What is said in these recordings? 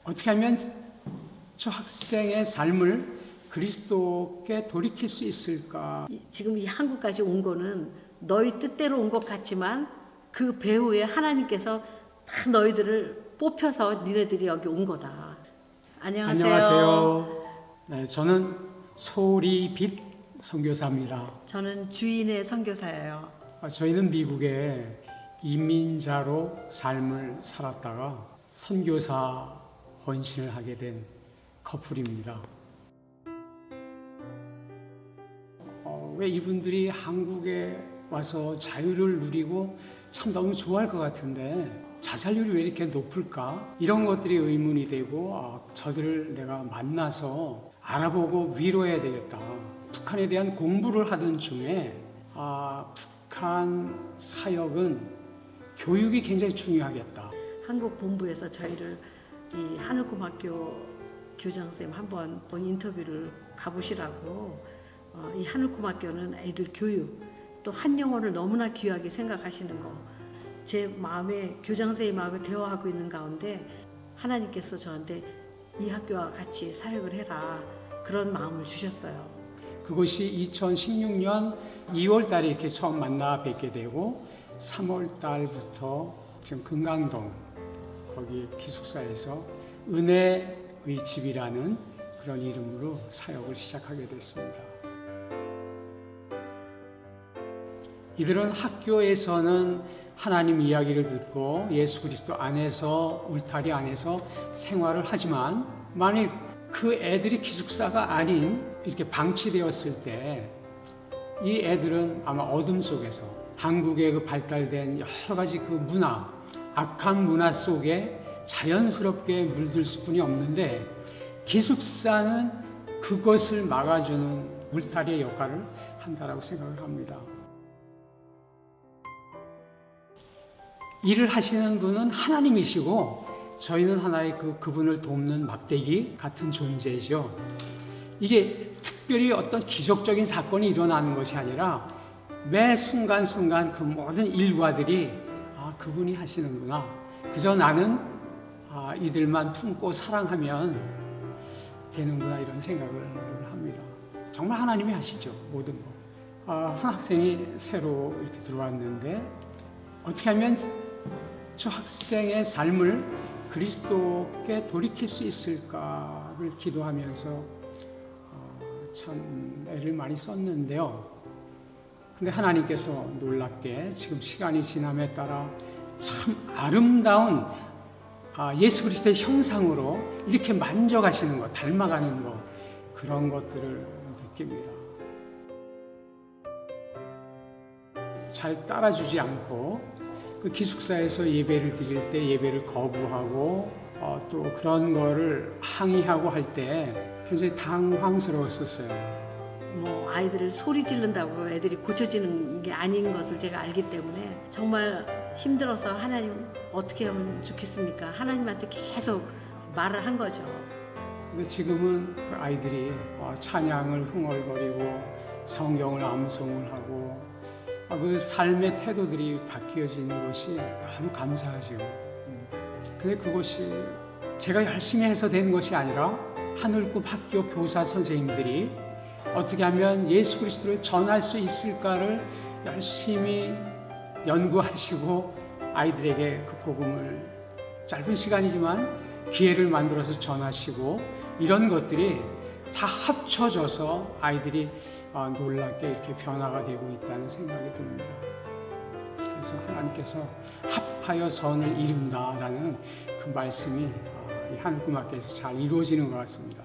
어떻게 하면 저 학생의 삶을 그리스도께 돌이킬 수 있을까? 지금 이 한국까지 온 거는 너희 뜻대로 온 것 같지만 그 배후에 하나님께서 다 너희들을 뽑혀서 니네들이 여기 온 거다. 안녕하세요. 안녕하세요. 네, 저는 소리빛 선교사입니다. 저는 주인의 선교사예요. 저희는 미국에 이민자로 삶을 살았다가 선교사 헌신을 하게 된 커플입니다. 왜 이분들이 한국에 와서 자유를 누리고 참 너무 좋아할 것 같은데 자살률이 왜 이렇게 높을까? 이런 것들이 의문이 되고 저들을 내가 만나서 알아보고 위로해야 되겠다. 북한에 대한 공부를 하던 중에 북한 사역은 교육이 굉장히 중요하겠다. 한국 본부에서 저희를 이 하늘고등학교 교장선생님 한번 인터뷰를 가보시라고 이 하늘고등학교는 애들 교육 또 한영어를 너무나 귀하게 생각하시는 거 제 마음에 교장선생님 마음에 대화하고 있는 가운데 하나님께서 저한테 이 학교와 같이 사역을 해라 그런 마음을 주셨어요. 그것이 2016년 2월 달에 이렇게 처음 만나 뵙게 되고 3월 달부터 지금 금강동 거기 기숙사에서 은혜의 집이라는 그런 이름으로 사역을 시작하게 됐습니다. 이들은 학교에서는 하나님 이야기를 듣고 예수 그리스도 안에서 울타리 안에서 생활을 하지만 만일 그 애들이 기숙사가 아닌 이렇게 방치되었을 때 이 애들은 아마 어둠 속에서 한국의 그 발달된 여러 가지 그 문화, 악한 문화 속에 자연스럽게 물들 수뿐이 없는데 기숙사는 그것을 막아주는 울타리의 역할을 한다라고 생각을 합니다. 일을 하시는 분은 하나님이시고 저희는 하나의 그분을 돕는 막대기 같은 존재죠. 이게 특별히 어떤 기적적인 사건이 일어나는 것이 아니라 매 순간순간 그 모든 일과들이 그분이 하시는구나. 그저 나는 이들만 품고 사랑하면 되는구나 이런 생각을 합니다. 정말 하나님이 하시죠. 모든 거. 한 학생이 새로 이렇게 들어왔는데 어떻게 하면 저 학생의 삶을 그리스도께 돌이킬 수 있을까를 기도하면서 참 애를 많이 썼는데요. 근데 하나님께서 놀랍게 지금 시간이 지남에 따라 참 아름다운 예수 그리스도의 형상으로 이렇게 만져가시는 것, 닮아가는 것 그런 것들을 느낍니다. 잘 따라주지 않고 그 기숙사에서 예배를 드릴 때 예배를 거부하고 또 그런 거를 항의하고 할 때 굉장히 당황스러웠었어요. 뭐 아이들을 소리 지른다고 애들이 고쳐지는 게 아닌 것을 제가 알기 때문에 정말 힘들어서 하나님 어떻게 하면 좋겠습니까? 하나님한테 계속 말을 한 거죠. 근데 지금은 그 아이들이 찬양을 흥얼거리고 성경을 암송을 하고 그 삶의 태도들이 바뀌어지는 것이 너무 감사하죠. 근데 그것이 제가 열심히 해서 된 것이 아니라 하늘급 학교 교사 선생님들이 어떻게 하면 예수 그리스도를 전할 수 있을까를 열심히 연구하시고 아이들에게 그 복음을 짧은 시간이지만 기회를 만들어서 전하시고 이런 것들이 다 합쳐져서 아이들이 놀랍게 이렇게 변화가 되고 있다는 생각이 듭니다. 그래서 하나님께서 합하여 선을 이룬다라는 그 말씀이 이 하늘고등학교에서 잘 이루어지는 것 같습니다.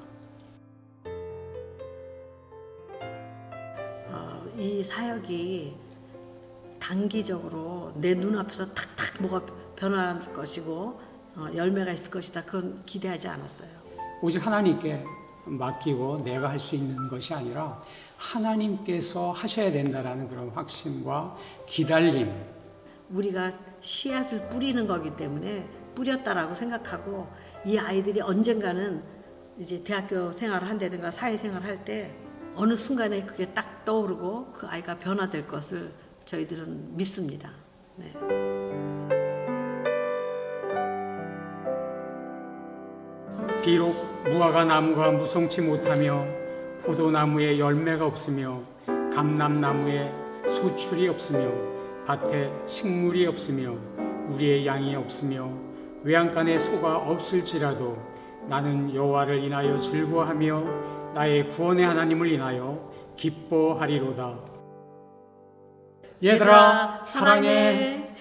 이 사역이 단기적으로 내 눈앞에서 탁탁 뭐가 변할 것이고 열매가 있을 것이다. 그건 기대하지 않았어요. 오직 하나님께 맡기고 내가 할 수 있는 것이 아니라 하나님께서 하셔야 된다라는 그런 확신과 기다림. 우리가 씨앗을 뿌리는 거기 때문에 뿌렸다라고 생각하고 이 아이들이 언젠가는 이제 대학교 생활을 한다든가 사회생활을 할 때 어느 순간에 그게 딱 떠오르고 그 아이가 변화될 것을 저희들은 믿습니다. 네. 비록 무화과 나무가 무성치 못하며 포도나무에 열매가 없으며 감람나무에 소출이 없으며 밭에 식물이 없으며 우리의 양이 없으며 외양간에 소가 없을지라도 나는 여호와를 인하여 즐거워하며 나의 구원의 하나님을 인하여 기뻐하리로다. 얘들아 사랑해.